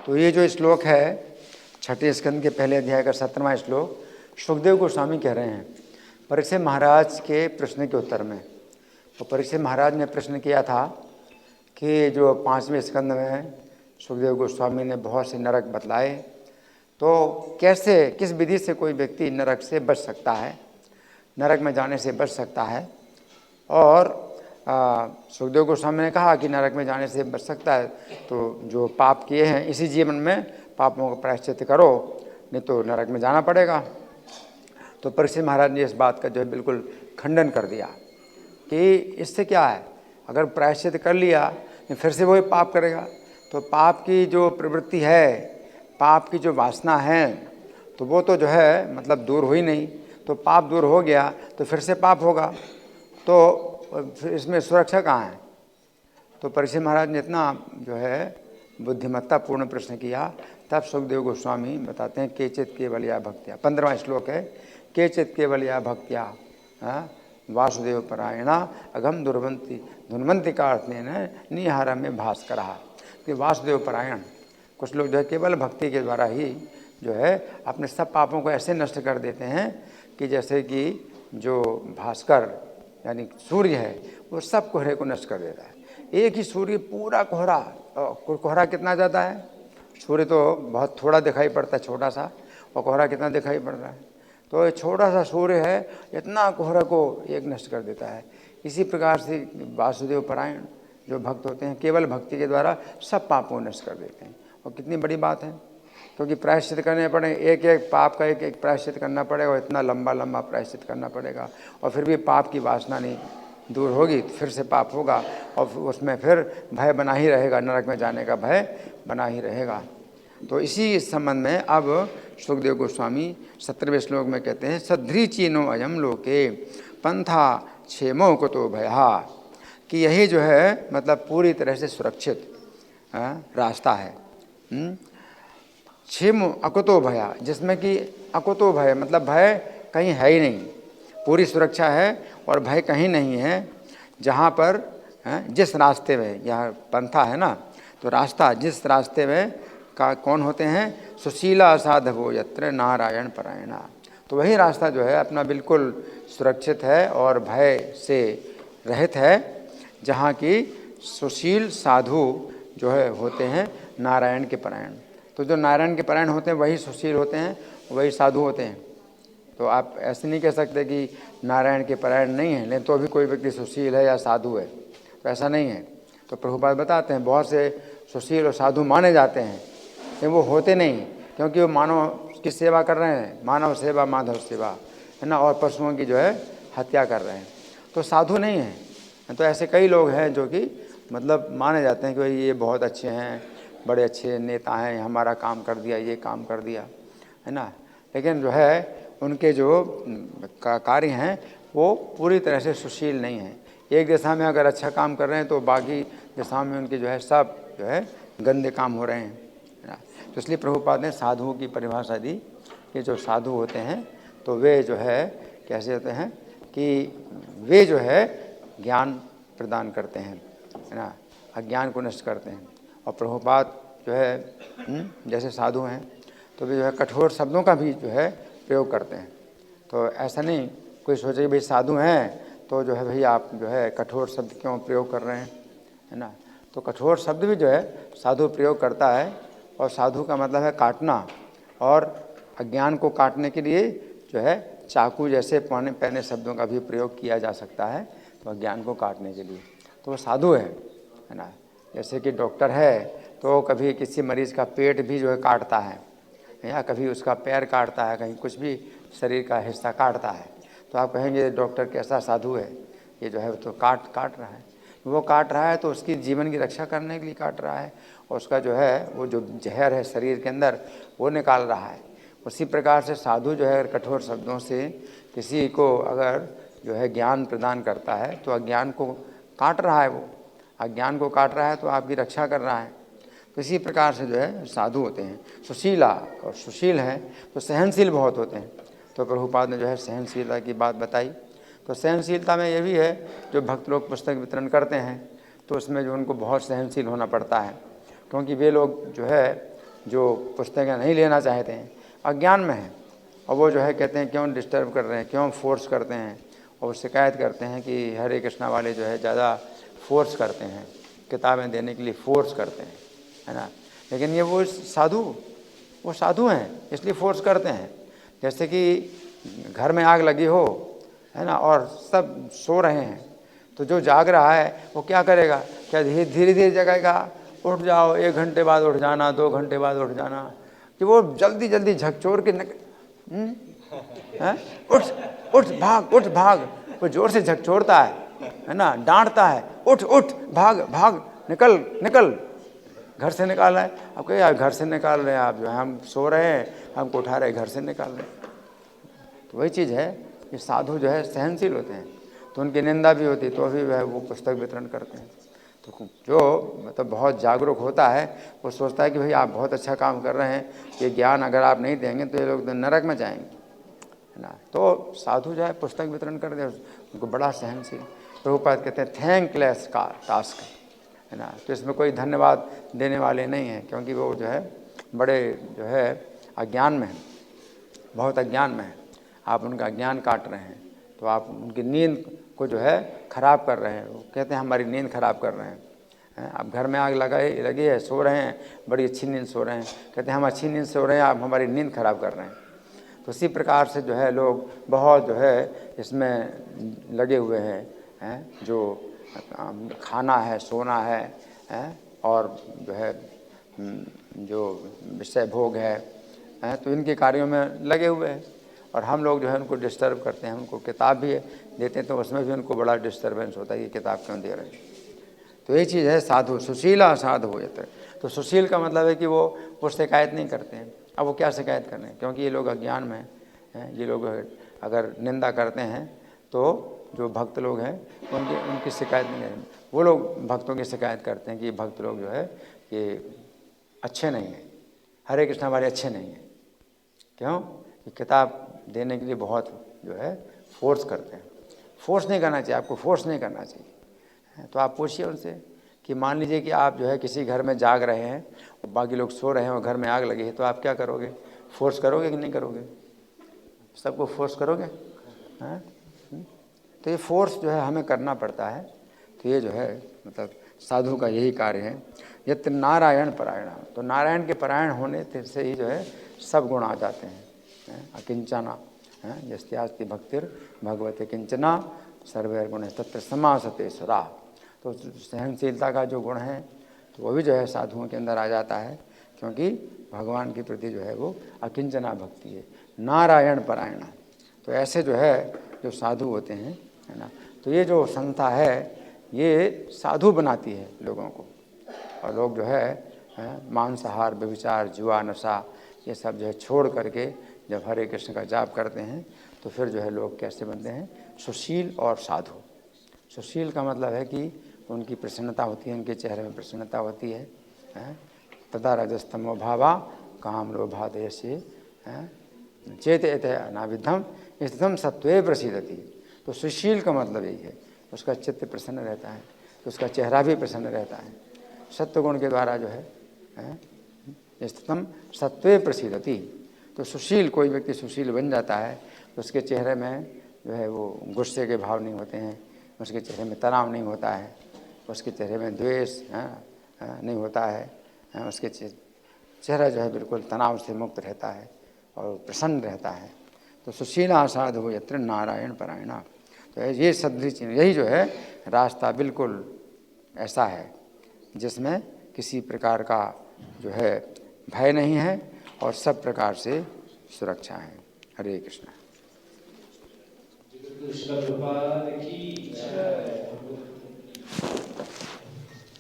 तो ये जो श्लोक है छठे स्कंद के पहले अध्याय का 17वां श्लोक, सुखदेव गोस्वामी कह रहे हैं परीक्षित महाराज के प्रश्न के उत्तर में। तो परीक्षित महाराज ने प्रश्न किया था कि जो 5वें स्कंद में सुखदेव गोस्वामी ने बहुत से नरक बतलाए, तो कैसे किस विधि से कोई व्यक्ति नरक से बच सकता है, नरक में जाने से बच सकता है। और सुखदेव गोस्वामी ने कहा कि नरक में जाने से बच सकता है तो जो पाप किए हैं इसी जीवन में पापों का प्रायश्चित करो, नहीं तो नरक में जाना पड़ेगा। तो परीक्षित महाराज ने इस बात का जो है बिल्कुल खंडन कर दिया कि इससे क्या है, अगर प्रायश्चित कर लिया फिर से वही पाप करेगा। तो पाप की जो प्रवृत्ति है, पाप की जो वासना है, तो वो तो जो है मतलब दूर हुई नहीं। तो पाप दूर हो गया तो फिर से पाप होगा, तो फिर इसमें सुरक्षा कहाँ है। तो परीक्षित महाराज ने इतना जो है बुद्धिमत्तापूर्ण प्रश्न किया। तब सुखदेव गोस्वामी बताते हैं केचित केवलया भक्त्या, 15वां श्लोक है, केचित केवलया भक्त्या वासुदेव परायणा अगम दुर्वंती धुन्वंती का अर्थ ने निहार में भास करा कि वासुदेव परायण कुछ लोग जो है केवल भक्ति के द्वारा ही जो है अपने सब पापों को ऐसे नष्ट कर देते हैं कि जैसे कि जो भास्कर यानी सूर्य है वो सब कोहरे को नष्ट कर देता है। एक ही सूर्य पूरा कोहरा, कोहरा कितना ज़्यादा है, सूर्य तो बहुत थोड़ा दिखाई पड़ता है छोटा सा, और कोहरा कितना दिखाई पड़ रहा है। तो एक छोटा सा सूर्य है इतना कोहरा को एक नष्ट कर देता है। इसी प्रकार से वासुदेव परायण जो भक्त होते हैं केवल भक्ति के द्वारा सब पापों को नष्ट कर देते हैं। और कितनी बड़ी बात है, क्योंकि प्रायश्चित करने पड़े, एक एक पाप का एक एक प्रायश्चित करना पड़ेगा, और इतना लंबा लंबा प्रायश्चित करना पड़ेगा, और फिर भी पाप की वासना नहीं दूर होगी तो फिर से पाप होगा, और उसमें फिर भय बना ही रहेगा, नरक में जाने का भय बना ही रहेगा। तो इसी संबंध में अब सुखदेव गोस्वामी 17वें श्लोक में कहते हैं सध्री चीनो अयम लोके पंथा क्षेमो कुतो भया, कि यही जो है मतलब पूरी तरह से सुरक्षित रास्ता है। क्षेम अकुतो भया, जिसमें कि अकुतो भय मतलब भय कहीं है ही नहीं, पूरी सुरक्षा है और भय कहीं नहीं है। जहाँ पर जिस रास्ते में, यह पंथा है ना, तो रास्ता जिस रास्ते में का कौन होते हैं, सुशीला साधवो यत्र नारायण परायणा, तो वही रास्ता जो है अपना बिल्कुल सुरक्षित है और भय से रहित है, जहाँ की सुशील साधु जो है होते हैं नारायण के परायण। तो जो नारायण के परायण होते हैं वही सुशील होते हैं, वही साधु होते हैं। तो आप ऐसे नहीं कह सकते कि नारायण के परायण नहीं है लेकिन तो भी कोई व्यक्ति सुशील है या साधु है, तो ऐसा नहीं है। तो प्रभुपाद बताते हैं बहुत से सुशील और साधु माने जाते हैं लेकिन वो होते नहीं, क्योंकि वो मानव की सेवा कर रहे हैं, मानव सेवा माधव सेवा है ना, और पशुओं की जो है हत्या कर रहे हैं, तो साधु नहीं है। तो ऐसे कई लोग हैं जो कि मतलब माने जाते हैं कि भाई ये बहुत अच्छे हैं, बड़े अच्छे नेता हैं, हमारा काम कर दिया, ये काम कर दिया है ना, लेकिन जो है उनके जो कार्य हैं वो पूरी तरह से सुशील नहीं हैं। एक दिशा में अगर अच्छा काम कर रहे हैं तो बाकी दिशाओं में उनके जो है सब जो है गंदे काम हो रहे हैं ना। तो इसलिए प्रभुपाद ने साधुओं की परिभाषा दी कि जो साधु होते हैं तो वे जो है कैसे होते हैं कि वे जो है ज्ञान प्रदान करते हैं है ना, अज्ञान को नष्ट करते हैं। और प्रभुपाद जो है जैसे साधु हैं तो वे जो है कठोर शब्दों का भी जो है प्रयोग करते हैं। तो ऐसा नहीं कोई सोचे कि भाई साधु हैं तो जो है भाई आप जो है कठोर शब्द क्यों प्रयोग कर रहे हैं, है ना। तो कठोर शब्द भी जो है साधु प्रयोग करता है, और साधु का मतलब है काटना, और अज्ञान को काटने के लिए जो है चाकू जैसे पहने शब्दों का भी प्रयोग किया जा सकता है, तो अज्ञान को काटने के लिए तो वो साधु है ना। जैसे कि डॉक्टर है तो कभी किसी मरीज़ का पेट भी जो है काटता है, या कभी उसका पैर काटता है, कहीं कुछ भी शरीर का हिस्सा काटता है, तो आप कहेंगे डॉक्टर कैसा साधु है, ये जो है तो काट रहा है। वो काट रहा है तो उसकी जीवन की रक्षा करने के लिए काट रहा है, और उसका जो है वो जो जहर है शरीर के अंदर वो निकाल रहा है। उसी प्रकार से साधु जो है कठोर शब्दों से किसी को अगर जो है ज्ञान प्रदान करता है तो अज्ञान को काट रहा है, वो अज्ञान को काट रहा है तो आपकी रक्षा कर रहा है। तो इसी प्रकार से जो है साधु होते हैं सुशीला, और सुशील हैं तो सहनशील बहुत होते हैं। तो प्रभुपाद ने जो है सहनशीलता की बात बताई। तो सहनशीलता में ये भी है जो भक्त लोग पुस्तक वितरण करते हैं तो उसमें जो उनको बहुत सहनशील होना पड़ता है, क्योंकि वे लोग जो है जो पुस्तकें नहीं लेना चाहते हैं, अज्ञान में हैं, और वो जो है कहते हैं क्यों डिस्टर्ब कर रहे हैं, क्यों फोर्स करते हैं, और शिकायत करते हैं कि हरे कृष्णा वाले जो है ज़्यादा फोर्स करते हैं, किताबें देने के लिए फोर्स करते हैं, है ना। लेकिन ये वो साधु हैं, इसलिए फोर्स करते हैं। जैसे कि घर में आग लगी हो, है ना, और सब सो रहे हैं, तो जो जाग रहा है वो क्या करेगा, क्या धीरे धीरे जगाएगा, उठ जाओ, 1 घंटे बाद उठ जाना, 2 घंटे बाद उठ जाना, कि वो जल्दी जल्दी झकझोर के उठ उठ भाग, वो जोर से झकझोरता है ना, डांटता है, उठ उठ भाग भाग, निकल निकल, घर से निकाल रहे हैं। अब कहिए यार घर से निकाल रहे हैं आप, जो है हम सो रहे हैं, हमको उठा रहे, घर से निकाल रहे हैं। तो वही चीज़ है कि साधु जो है सहनशील होते हैं, तो उनकी निंदा भी होती तो भी वह वो पुस्तक वितरण करते हैं। तो जो मतलब बहुत जागरूक होता है वो सोचता है कि भाई आप बहुत अच्छा काम कर रहे हैं, ये ज्ञान अगर आप नहीं देंगे तो ये लोग नरक में जाएंगे, है ना। तो साधु जो है पुस्तक वितरण कर दे, उनको बड़ा सहनशील। प्रभुपाद कहते हैं थैंकलेस का टास्क, है ना। तो इसमें कोई धन्यवाद देने वाले नहीं हैं, क्योंकि वो जो है बड़े जो है अज्ञान में हैं, बहुत अज्ञान में हैं। आप उनका ज्ञान काट रहे हैं, तो आप उनकी नींद को जो है ख़राब कर रहे हैं। वो कहते हैं हमारी नींद ख़राब कर रहे हैं। आप घर में आग लगी है, सो रहे हैं, बड़ी अच्छी नींद सो रहे हैं, कहते हैं हम अच्छी नींद सो रहे हैं, आप हमारी नींद ख़राब कर रहे हैं। तो इसी प्रकार से जो है लोग बहुत जो है इसमें लगे हुए हैं, जो खाना है, सोना है, और जो है जो विषय भोग है, तो इनके कार्यों में लगे हुए हैं। और हम लोग जो है उनको डिस्टर्ब करते हैं, उनको किताब भी देते हैं तो उसमें भी उनको बड़ा डिस्टर्बेंस होता है, ये किताब क्यों दे रहे हैं। तो ये चीज़ है साधु, सुशीला साधु हो जाता है। तो सुशील का मतलब है कि वो शिकायत नहीं करते हैं। अब वो क्या शिकायत कर रहे हैं, क्योंकि ये लोग अज्ञान में हैं। ये लोग अगर निंदा करते हैं तो जो भक्त लोग हैं उनकी शिकायत नहीं करेंगे। वो लोग भक्तों की शिकायत करते हैं कि भक्त लोग जो है कि अच्छे नहीं हैं, हरे कृष्णा वाले अच्छे नहीं हैं। क्यों? कि किताब देने के लिए बहुत जो है फोर्स करते हैं। फोर्स नहीं करना चाहिए, आपको फोर्स नहीं करना चाहिए। तो आप पूछिए उनसे कि मान लीजिए कि आप जो है किसी घर में जाग रहे हैं और बाकी लोग सो रहे हैं और घर में आग लगी है, तो आप क्या करोगे? फोर्स करोगे कि नहीं करोगे? सबको फोर्स करोगे? हैं? तो ये फोर्स जो है हमें करना पड़ता है। तो ये जो है मतलब साधु का यही कार्य है। यत्र नारायण परायण, तो नारायण के परायण होने से ही जो है सब गुण आ जाते हैं। अकिंचना यस्यास्ति भक्तिर भगवते किंचना सर्वैर गुण तत्र समासते सदा। तो सहनशीलता का जो गुण है तो वो भी जो है साधुओं के अंदर आ जाता है, क्योंकि भगवान के प्रति जो है वो अकिंचना भक्ति है, नारायण परायण। तो ऐसे जो है जो साधु होते हैं, है ना। तो ये जो संस्था है ये साधु बनाती है लोगों को, और लोग जो है मांसाहार, व्यभिचार, जुआ, नशा ये सब जो है छोड़ करके जब हरे कृष्ण का जाप करते हैं तो फिर जो है लोग कैसे बनते हैं? सुशील और साधु। सुशील का मतलब है कि उनकी प्रसन्नता होती है, उनके चेहरे में प्रसन्नता होती है। तदा रजस्तमो भावा काम लोभादय से चेत एत अनाविधम स्थितम सत्वे प्रसिद्धति। तो सुशील का मतलब यही है, उसका चित्त प्रसन्न रहता है, तो उसका चेहरा भी प्रसन्न रहता है। सत्वगुण के द्वारा जो है स्थितम सत्वे प्रसिद्धति। तो सुशील, कोई व्यक्ति सुशील बन जाता है तो उसके चेहरे में जो है वो गुस्से के भाव नहीं होते हैं, उसके चेहरे में तनाव नहीं होता है, उसके चेहरे में द्वेष नहीं होता है, उसके चेहरा जो है बिल्कुल तनाव से मुक्त रहता है और प्रसन्न रहता है। तो सुशीला साधु यत्र नारायण परायण। तो ये सदृश यही जो है रास्ता बिल्कुल ऐसा है जिसमें किसी प्रकार का जो है भय नहीं है और सब प्रकार से सुरक्षा है। हरे कृष्णा।